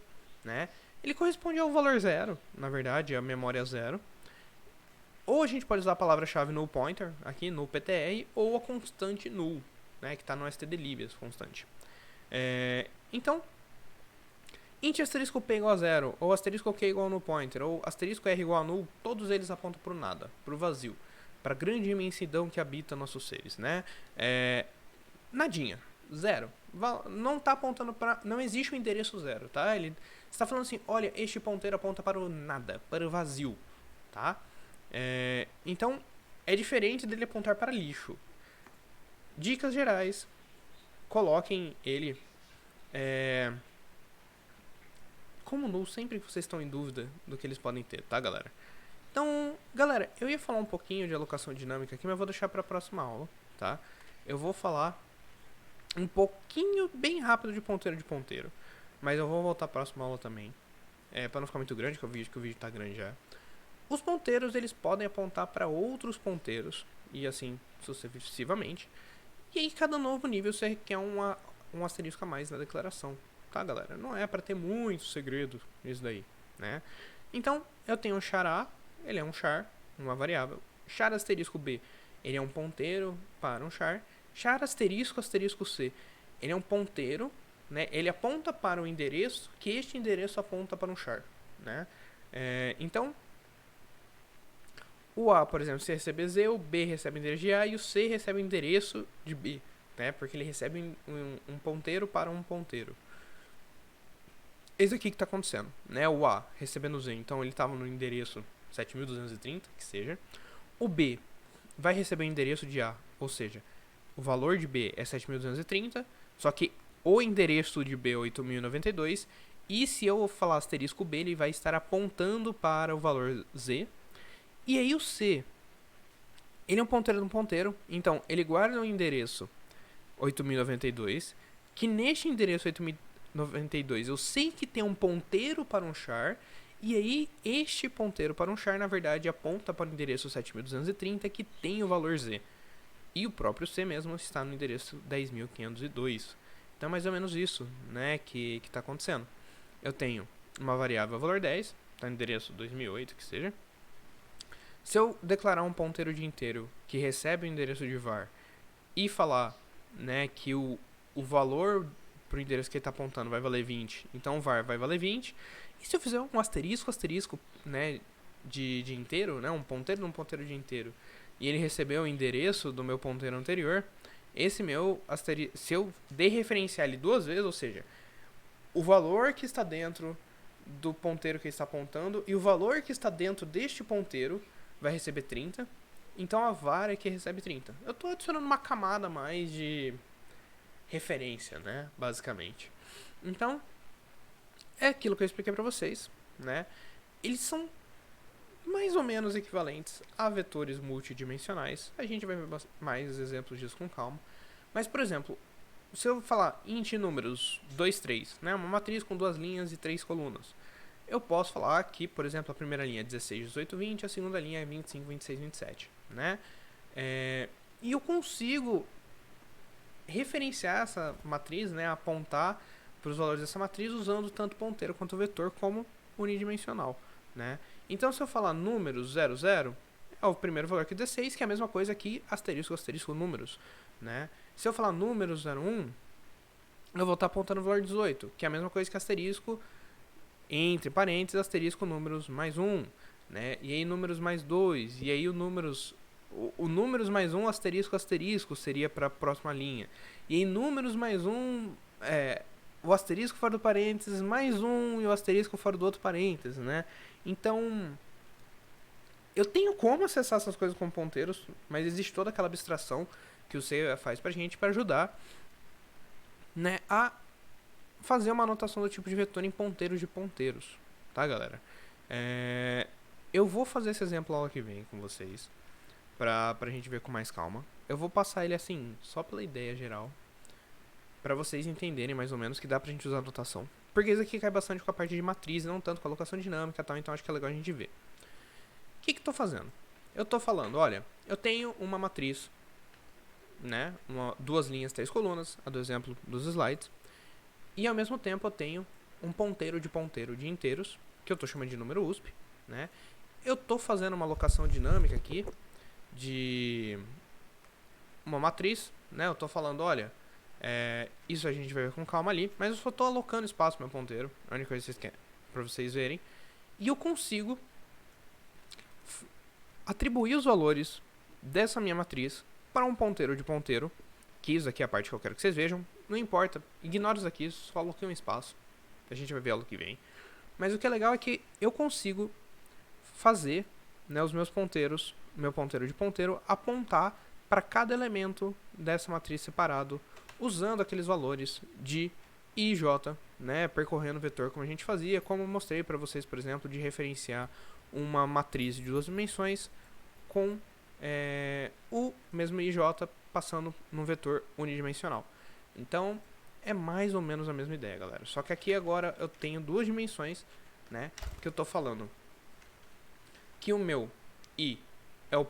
né? Ele corresponde ao valor zero, na verdade, a memória zero. Ou a gente pode usar a palavra-chave null pointer, aqui no PTR, ou a constante null, né, que está no stdlib, essa constante. Então, int asterisco p igual a zero, ou asterisco q igual a null pointer, ou asterisco r igual a null, todos eles apontam para o nada, para o vazio, para a grande imensidão que habita nossos seres, né? Nadinha, zero. Não está apontando para... Não existe um endereço zero, tá? Ele está falando assim, olha, este ponteiro aponta para o nada, para o vazio, tá? Então, é diferente dele apontar para lixo. Dicas gerais. Coloquem ele como null sempre que vocês estão em dúvida do que eles podem ter, tá, galera? Então, galera, eu ia falar um pouquinho de alocação dinâmica aqui, mas eu vou deixar para a próxima aula, tá? Eu vou falar um pouquinho bem rápido de ponteiro, mas eu vou voltar para a próxima aula também, para não ficar muito grande, que o vídeo tá grande já. Os ponteiros, eles podem apontar para outros ponteiros, e assim sucessivamente. E aí, cada novo nível você requer um asterisco a mais na declaração, tá, galera? Não é para ter muito segredo isso daí, né? Então, eu tenho um char A, ele é um char, uma variável. Char asterisco B, ele é um ponteiro para um char. Char asterisco C, ele é um ponteiro, né? Ele aponta para o endereço, que este endereço aponta para um char, né? Então, o A, por exemplo, se receber Z, o B recebe o endereço de A e o C recebe o endereço de B, né? Porque ele recebe um ponteiro para um ponteiro. Esse aqui que está acontecendo, né? O A recebendo o Z, então ele estava no endereço 7230, que seja. O B vai receber o endereço de A, ou seja, o valor de B é 7230, só que o endereço de B é 8092, e se eu falar asterisco B, ele vai estar apontando para o valor Z. E aí o C, ele é um ponteiro de um ponteiro, então ele guarda o endereço 8092, que neste endereço 8092 eu sei que tem um ponteiro para um char, e aí este ponteiro para um char na verdade aponta para o endereço 7230 que tem o valor Z. E o próprio C mesmo está no endereço 10.502. Então é mais ou menos isso, né, que está acontecendo. Eu tenho uma variável valor 10, está no endereço 2008, que seja. Se eu declarar um ponteiro de inteiro que recebe o endereço de var e falar, né, que o valor para o endereço que ele está apontando vai valer 20, então o var vai valer 20. E se eu fizer um asterisco, né, de inteiro, né, um ponteiro num ponteiro de inteiro, e ele recebeu o endereço do meu ponteiro anterior, esse meu asterisco, se eu referenciar ele duas vezes, ou seja, o valor que está dentro do ponteiro que ele está apontando e o valor que está dentro deste ponteiro vai receber 30, então a var é que recebe 30. Eu estou adicionando uma camada a mais de referência, né, basicamente. Então, é aquilo que eu expliquei para vocês, né, eles são mais ou menos equivalentes a vetores multidimensionais. A gente vai ver mais exemplos disso com calma. Mas, por exemplo, se eu falar int números 2, 3, né, uma matriz com duas linhas e três colunas, eu posso falar que, por exemplo, a primeira linha é 16, 18, 20, a segunda linha é 25, 26, 27, né? E eu consigo referenciar essa matriz, né, apontar para os valores dessa matriz usando tanto ponteiro quanto vetor como unidimensional, né? Então, se eu falar números 00, é o primeiro valor que é 16, que é a mesma coisa que asterisco, asterisco, números, né? Se eu falar números 01, eu vou estar apontando o valor 18, que é a mesma coisa que asterisco, entre parênteses, asterisco, números mais 1, né? E aí números mais 2, e aí o números O números mais um, asterisco, asterisco seria para a próxima linha. E em números mais um, o asterisco fora do parênteses, mais um e o asterisco fora do outro parênteses, né? Então, eu tenho como acessar essas coisas com ponteiros, mas existe toda aquela abstração que o C faz pra gente para ajudar, né, a fazer uma anotação do tipo de vetor em ponteiros de ponteiros, tá, galera? Eu vou fazer esse exemplo aula que vem com vocês, pra gente ver com mais calma. Eu vou passar ele assim, só pela ideia geral, pra vocês entenderem mais ou menos que dá pra gente usar anotação. Porque isso aqui cai bastante com a parte de matriz, não tanto com a alocação dinâmica e tal, então acho que é legal a gente ver. O que eu tô fazendo? Eu tô falando, olha, eu tenho uma matriz, né, duas linhas, 3 colunas, a do exemplo dos slides, e ao mesmo tempo eu tenho um ponteiro de inteiros, que eu tô chamando de número USP, né? Eu tô fazendo uma alocação dinâmica aqui de uma matriz, né? Eu tô falando, olha, isso a gente vai ver com calma ali, mas eu só tô alocando espaço pro meu ponteiro, a única coisa que vocês querem, pra vocês verem, e eu consigo atribuir os valores dessa minha matriz para um ponteiro de ponteiro, que isso aqui é a parte que eu quero que vocês vejam, não importa, ignora isso aqui, só aloquei um espaço, a gente vai ver aula que vem. Mas o que é legal é que eu consigo fazer, né, os meus ponteiros, meu ponteiro de ponteiro, apontar para cada elemento dessa matriz separado, usando aqueles valores de I e J, né, percorrendo o vetor como a gente fazia, como eu mostrei para vocês, por exemplo, de referenciar uma matriz de duas dimensões com o mesmo IJ passando num vetor unidimensional. Então, é mais ou menos a mesma ideia, galera. Só que aqui agora eu tenho duas dimensões, né, que eu tô falando que o meu I é o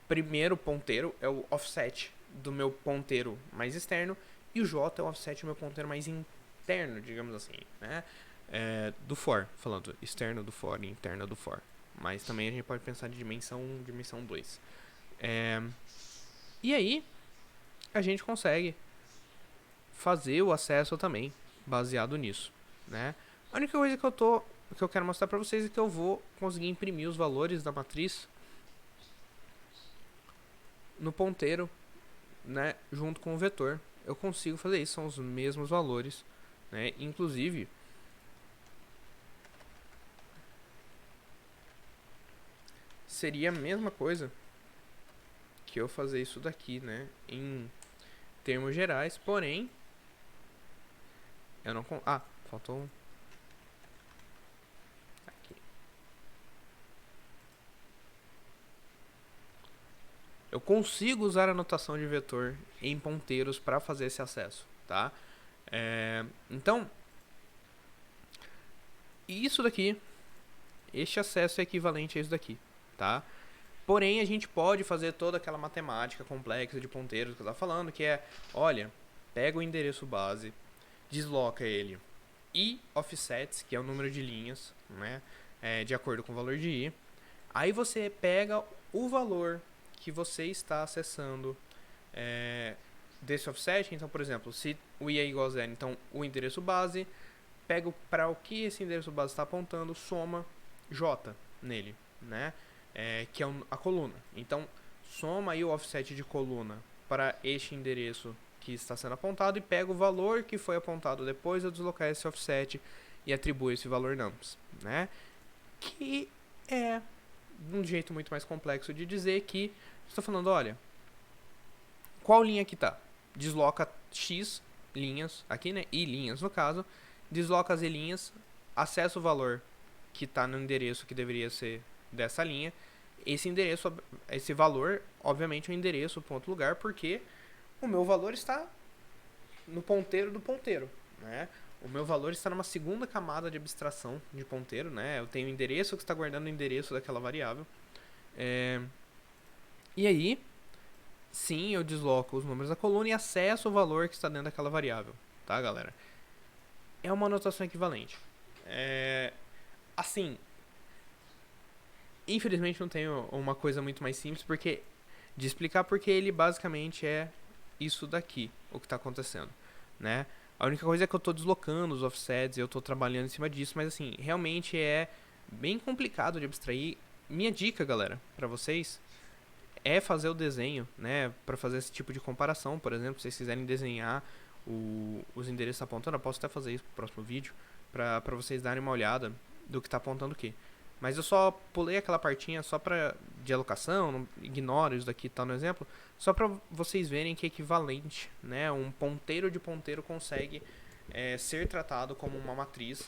primeiro ponteiro, é o offset do meu ponteiro mais externo, e o J é o offset do meu ponteiro mais interno, digamos assim, né, do for, falando externo do for e interno do for. Mas também a gente pode pensar de dimensão 1, dimensão 2. E aí, a gente consegue fazer o acesso também, baseado nisso, né? A única coisa que eu quero mostrar pra vocês é que eu vou conseguir imprimir os valores da matriz no ponteiro, né, junto com o vetor. Eu consigo fazer isso, são os mesmos valores, né? Inclusive, seria a mesma coisa que eu fazer isso daqui, né, em termos gerais, porém eu não faltou um aqui. Eu consigo usar a notação de vetor em ponteiros para fazer esse acesso, tá? Então, isso daqui, este acesso é equivalente a isso daqui, tá? Porém, a gente pode fazer toda aquela matemática complexa de ponteiros que eu estava falando, que é, olha, pega o endereço base, desloca ele e offsets, que é o número de linhas, né, de acordo com o valor de i. Aí você pega o valor que você está acessando desse offset. Então, por exemplo, se o i é igual a 0, então o endereço base, pega para o que esse endereço base está apontando, soma j nele, né? Que é a coluna. Então, soma aí o offset de coluna para este endereço que está sendo apontado e pega o valor que foi apontado depois de eu deslocar esse offset e atribui esse valor nums, né? Que é um jeito muito mais complexo de dizer que estou falando, olha, qual linha que tá? Desloca x linhas, aqui, né? I linhas no caso, desloca as i linhas, acessa o valor que está no endereço que deveria ser dessa linha. Esse endereço, esse valor, obviamente é o endereço ponto lugar, porque o meu valor está no ponteiro do ponteiro, né? O meu valor está numa segunda camada de abstração de ponteiro, né? Eu tenho o endereço que está guardando o endereço daquela variável. E aí, sim, eu desloco os números da coluna e acesso o valor que está dentro daquela variável, tá, galera? É uma anotação equivalente. Assim, infelizmente não tenho uma coisa muito mais simples de explicar, porque ele basicamente é isso daqui, o que está acontecendo, né? A única coisa é que eu estou deslocando os offsets, eu estou trabalhando em cima disso, mas assim, realmente é bem complicado de abstrair. Minha dica, galera, para vocês, é fazer o desenho, né, para fazer esse tipo de comparação. Por exemplo, se vocês quiserem desenhar os endereços apontando, eu posso até fazer isso no próximo vídeo, para vocês darem uma olhada do que está apontando o quê. Mas eu só pulei aquela partinha só de alocação, não, ignoro isso daqui, tá no exemplo, só para vocês verem que é equivalente, né, um ponteiro de ponteiro consegue ser tratado como uma matriz,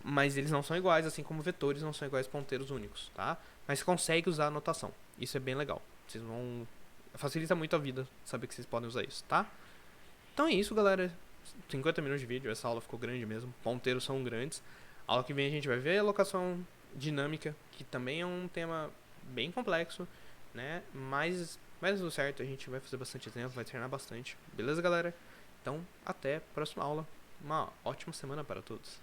mas eles não são iguais, assim como vetores não são iguais ponteiros únicos, tá? Mas você consegue usar a notação, isso é bem legal. Vocês vão... Facilita muito a vida saber que vocês podem usar isso, tá? Então é isso, galera. 50 minutos de vídeo, essa aula ficou grande mesmo. Ponteiros são grandes. A aula que vem a gente vai ver a alocação dinâmica, que também é um tema bem complexo, né? Mas tudo certo, a gente vai fazer bastante exemplo, vai treinar bastante. Beleza, galera? Então, até a próxima aula. Uma ótima semana para todos.